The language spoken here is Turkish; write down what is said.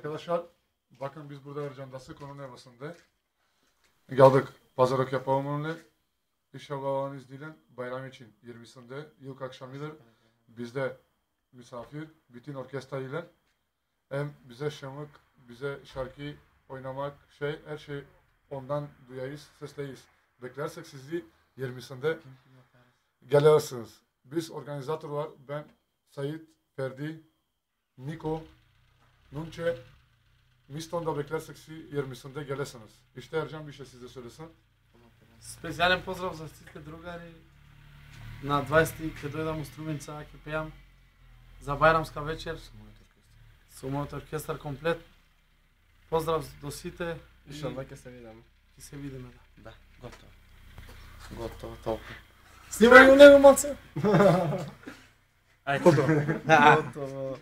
Arkadaşlar bakın biz burada Ercan'dası konu ne basında. Geldik pazar yapalım. İnşallah Allah'ın izniyle bayram için 20'sinde yılk akşamıdır. Bizde misafir, bütün orkestra ile hem bize şenlik, bize şarkı oynamak, her şey ondan duyayız, sesleyiz. Beklersek sizi 20'sinde gelirsiniz. Biz organizatörler, ben Sait, Ferdi, Niko, Nunçe, Miston'da beklersek sizi 20'sinde gelirsiniz. İşte Ercan bir şey size söylesin. Специјален поздрав за сите другари. На 20 ќе дојдам у Струмица, ќе пеам за бајрамска вечер со мојот оркестар комплет. Поздрав до сите. Иншалла ќе се видиме. Ќе се видиме, да. Да, готово. Готово, толку. Снимај го него малце. Ајде. Готово.